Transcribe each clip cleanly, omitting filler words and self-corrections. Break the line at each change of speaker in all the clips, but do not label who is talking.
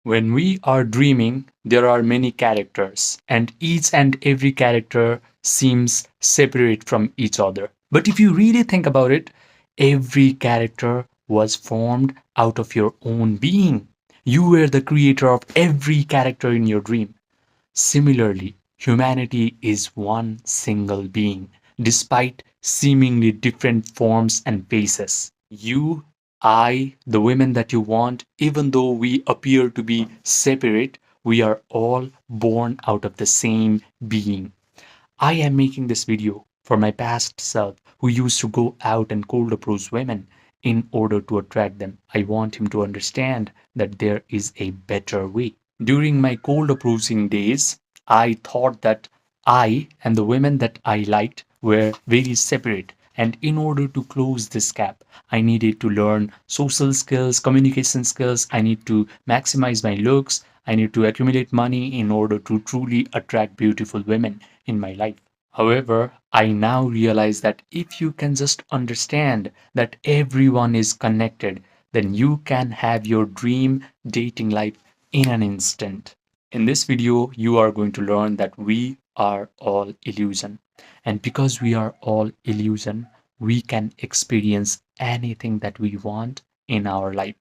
When we are dreaming, there are many characters, and each and every character seems separate from each other. But if you really think about it, every character was formed out of your own being. You were the creator of every character in your dream. Similarly, humanity is one single being, despite seemingly different forms and faces. You, I, the women that you want, even though we appear to be separate, we are all born out of the same being. I am making this video for my past self who used to go out and cold approach women in order to attract them. I want him to understand that there is a better way. During my cold approaching days, I thought that I and the women that I liked were very separate. And in order to close this gap, I needed to learn social skills, communication skills. I need to maximize my looks. I need to accumulate money in order to truly attract beautiful women in my life. However, I now realize that if you can just understand that everyone is connected, then you can have your dream dating life in an instant. In this video, you are going to learn that we are all illusion. And because we are all illusion, we can experience anything that we want in our life.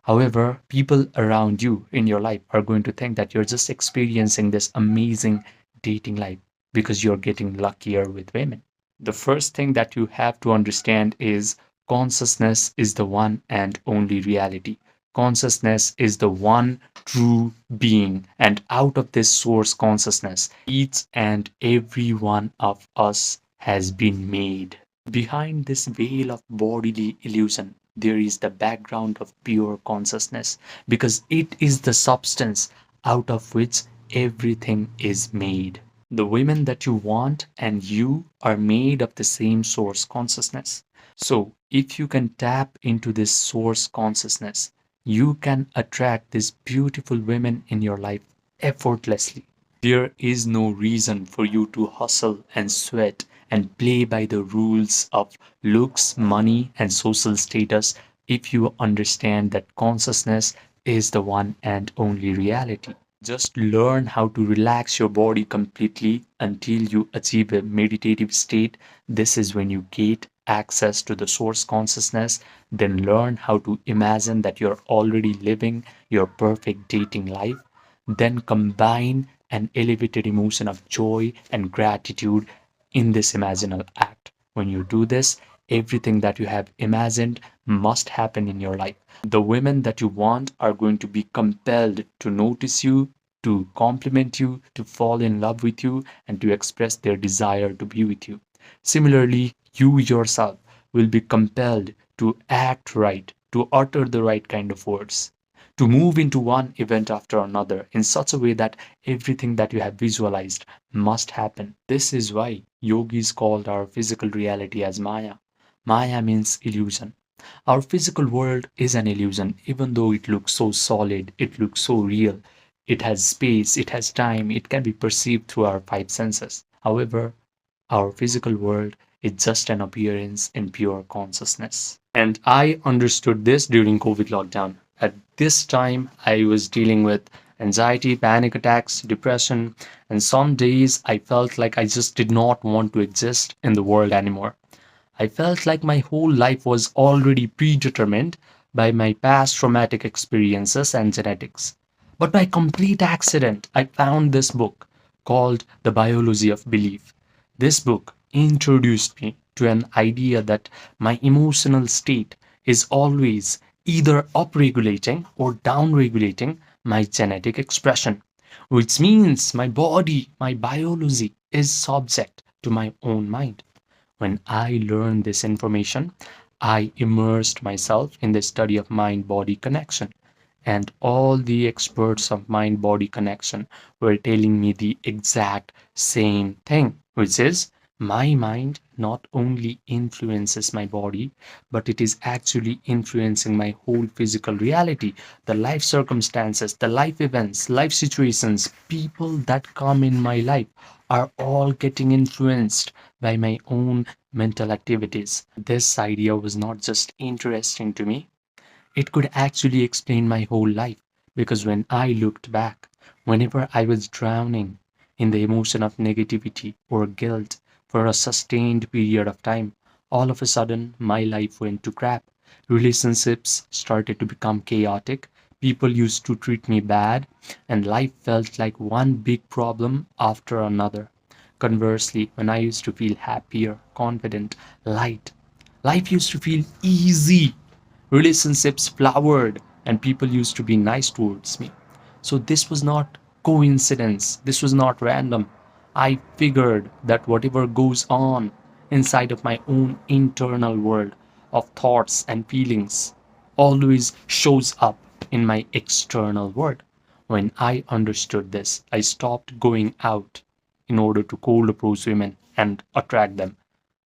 However, people around you in your life are going to think that you're just experiencing this amazing dating life because you're getting luckier with women. The first thing that you have to understand is consciousness is the one and only reality. Consciousness is the one true being, and out of this source consciousness, each and every one of us has been made. Behind this veil of bodily illusion, there is the background of pure consciousness because it is the substance out of which everything is made. The women that you want and you are made of the same source consciousness. So, if you can tap into this source consciousness, you can attract these beautiful women in your life effortlessly. There is no reason for you to hustle and sweat and play by the rules of looks, money, and social status if you understand that consciousness is the one and only reality. Just learn how to relax your body completely until you achieve a meditative state. This is when you get access to the source consciousness. Then learn how to imagine that you're already living your perfect dating life. Then combine an elevated emotion of joy and gratitude in this imaginal act. When you do this, everything that you have imagined must happen in your life. The women that you want are going to be compelled to notice you, to compliment you, to fall in love with you, and to express their desire to be with you. Similarly, you yourself will be compelled to act right, to utter the right kind of words, to move into one event after another in such a way that everything that you have visualized must happen. This is why yogis called our physical reality as Maya. Maya means illusion. Our physical world is an illusion, even though it looks so solid, it looks so real. It has space, it has time, it can be perceived through our five senses. However, our physical world is just an appearance in pure consciousness. And I understood this during COVID lockdown. At this time, I was dealing with anxiety, panic attacks, depression, and some days I felt like I just did not want to exist in the world anymore. I felt like my whole life was already predetermined by my past traumatic experiences and genetics. But by complete accident, I found this book called The Biology of Belief. This book introduced me to an idea that my emotional state is always either upregulating or downregulating my genetic expression, which means my body, my biology is subject to my own mind. When I learned this information, I immersed myself in the study of mind body connection. And all the experts of mind body connection were telling me the exact same thing, which is my mind not only influences my body, but it is actually influencing my whole physical reality, the life circumstances, the life events, life situations, people that come in my life are all getting influenced by my own mental activities. This idea was not just interesting to me, it could actually explain my whole life Because when I looked back, whenever I was drowning in the emotion of negativity or guilt for a sustained period of time, all of a sudden my life went to crap. Relationships started to become chaotic. People used to treat me bad, and life felt like one big problem after another. Conversely, when I used to feel happier, confident, light, life used to feel easy. Relationships flowered, and people used to be nice towards me. So this was not coincidence. This was not random. I figured that whatever goes on inside of my own internal world of thoughts and feelings always shows up in my external world. When I understood this, I stopped going out in order to cold approach women and attract them.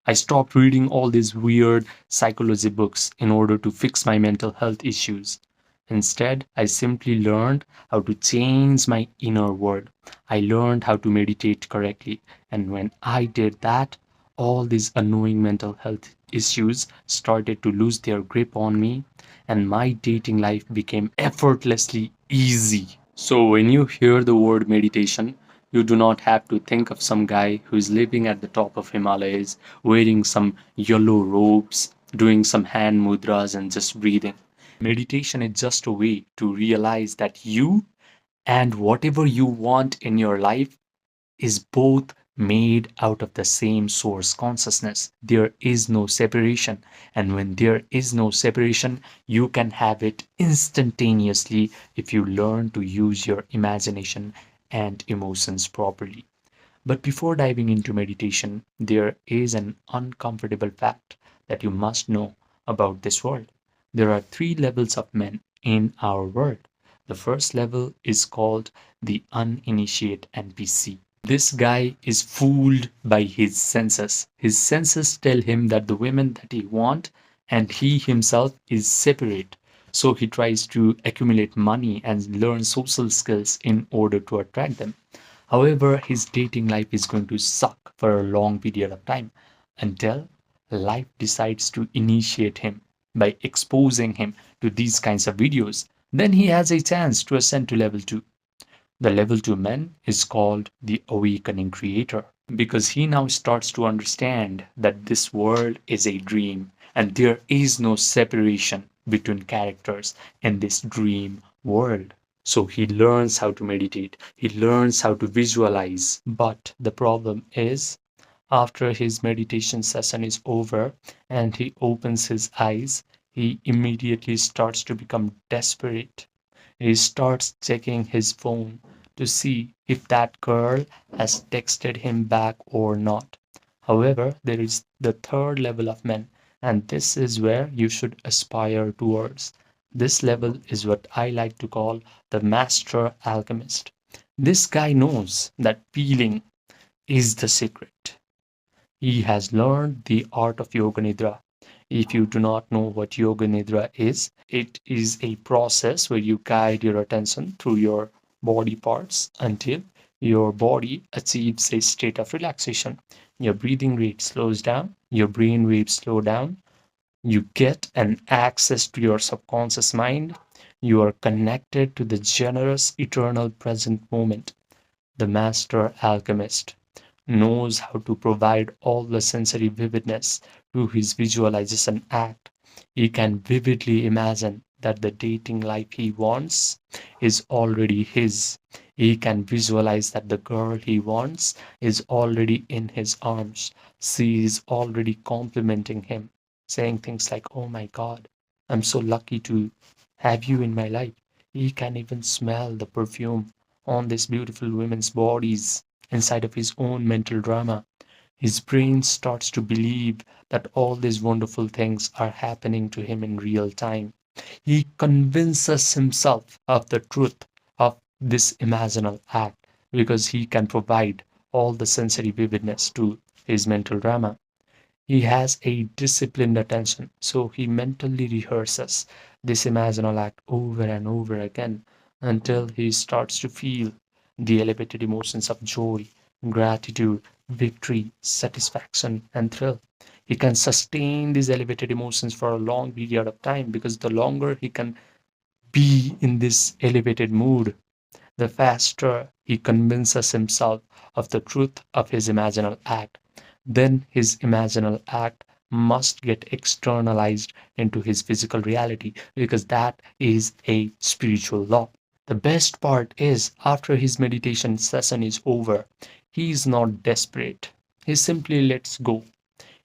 I stopped reading all these weird psychology books in order to fix my mental health issues. Instead, I simply learned how to change my inner world. I learned how to meditate correctly. And when I did that, all these annoying mental health issues started to lose their grip on me, and my dating life became effortlessly easy. So, when you hear the word meditation, you do not have to think of some guy who is living at the top of Himalayas, wearing some yellow robes, doing some hand mudras, and just breathing. Meditation is just a way to realize that you and whatever you want in your life is both made out of the same source consciousness. There is no separation. And when there is no separation, you can have it instantaneously if you learn to use your imagination and emotions properly. But before diving into meditation, there is an uncomfortable fact that you must know about this world. There are three levels of men in our world. The first level is called the uninitiate NPC. This guy is fooled by his senses. His senses tell him that the women that he wants and he himself is separate. So he tries to accumulate money and learn social skills in order to attract them. However, his dating life is going to suck for a long period of time until life decides to initiate him by exposing him to these kinds of videos. Then he has a chance to ascend to level 2. The level 2 man is called the awakening creator because he now starts to understand that this world is a dream and there is no separation between characters in this dream world. So he learns how to meditate, he learns how to visualize. But the problem is, after his meditation session is over and he opens his eyes, he immediately starts to become desperate. He starts checking his phone to see if that girl has texted him back or not. However, there is the third level of men, and this is where you should aspire towards. This level is what I like to call the master alchemist. This guy knows that feeling is the secret. He has learned the art of Yoga Nidra. If you do not know what Yoga Nidra is, it is a process where you guide your attention through your body parts until your body achieves a state of relaxation. Your breathing rate slows down, your brain waves slow down, you get an access to your subconscious mind, you are connected to the generous, eternal present moment. The master alchemist knows how to provide all the sensory vividness to his visualization act. He can vividly imagine that the dating life he wants is already his. He can visualize that the girl he wants is already in his arms. She is already complimenting him, saying things like, "Oh my God, I'm so lucky to have you in my life." He can even smell the perfume on these beautiful women's bodies inside of his own mental drama. His brain starts to believe that all these wonderful things are happening to him in real time. He convinces himself of the truth of this imaginal act because he can provide all the sensory vividness to his mental drama. He has a disciplined attention, so he mentally rehearses this imaginal act over and over again until he starts to feel the elevated emotions of joy, gratitude, victory, satisfaction, and thrill. He can sustain these elevated emotions for a long period of time because the longer he can be in this elevated mood, the faster he convinces himself of the truth of his imaginal act. Then his imaginal act must get externalized into his physical reality because that is a spiritual law. The best part is, after his meditation session is over, he is not desperate. He simply lets go.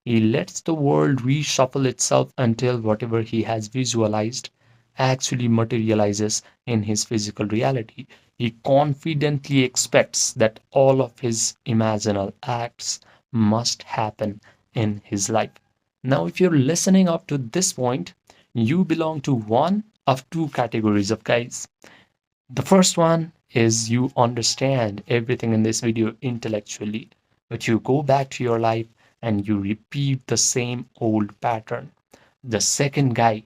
He lets the world reshuffle itself until whatever he has visualized actually materializes in his physical reality. He confidently expects that all of his imaginal acts must happen in his life. Now, if you're listening up to this point, you belong to one of two categories of guys. The first one is you understand everything in this video intellectually, but you go back to your life and you repeat the same old pattern. The second guy,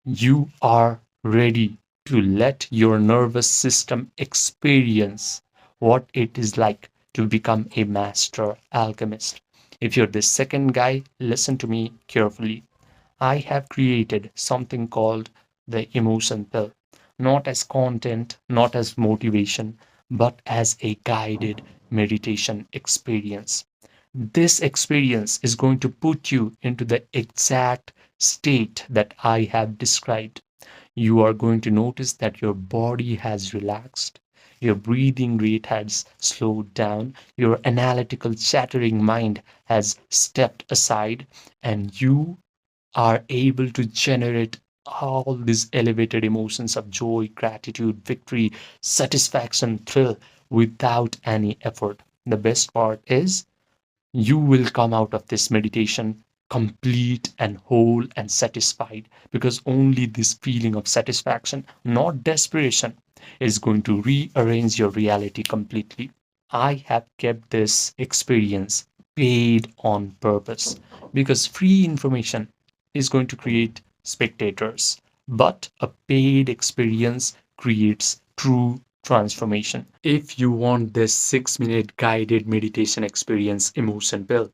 you are ready to let your nervous system experience what it is like to become a master alchemist. If you're the second guy, listen to me carefully. I have created something called the emotion pill, not as content, not as motivation, but as a guided meditation experience. This experience is going to put you into the exact state that I have described. You are going to notice that your body has relaxed, your breathing rate has slowed down, your analytical, chattering mind has stepped aside, and you are able to generate all these elevated emotions of joy, gratitude, victory, satisfaction, thrill without any effort. The best part is you will come out of this meditation complete and whole and satisfied because only this feeling of satisfaction, not desperation, is going to rearrange your reality completely. I have kept this experience paid on purpose because free information is going to create spectators, but a paid experience creates true transformation. If you want this 6-minute guided meditation experience emotion pill,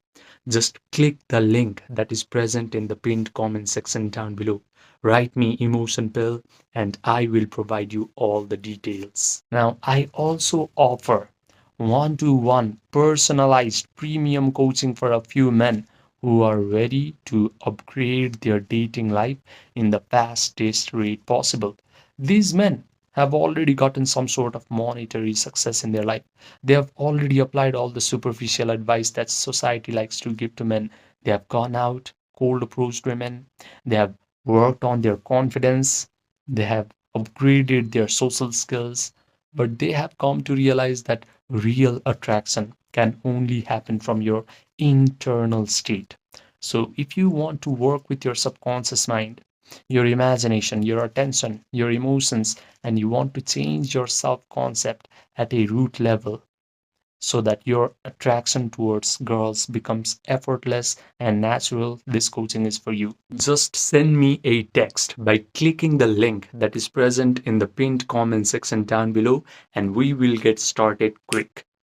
just click the link that is present in the pinned comment section down below. Write me emotion pill and I will provide you all the details. Now, I also offer one-to-one personalized premium coaching for a few men who are ready to upgrade their dating life in the fastest rate possible. These men have already gotten some sort of monetary success in their life. They have already applied all the superficial advice that society likes to give to men. They have gone out, cold approached women. They have worked on their confidence. They have upgraded their social skills. But they have come to realize that real attraction can only happen from your internal state. So, if you want to work with your subconscious mind, your imagination, your attention, your emotions, and you want to change your self concept at a root level so that your attraction towards girls becomes effortless and natural, this coaching is for you. Just send me a text by clicking the link that is present in the pinned comment section down below, and we will get started quick.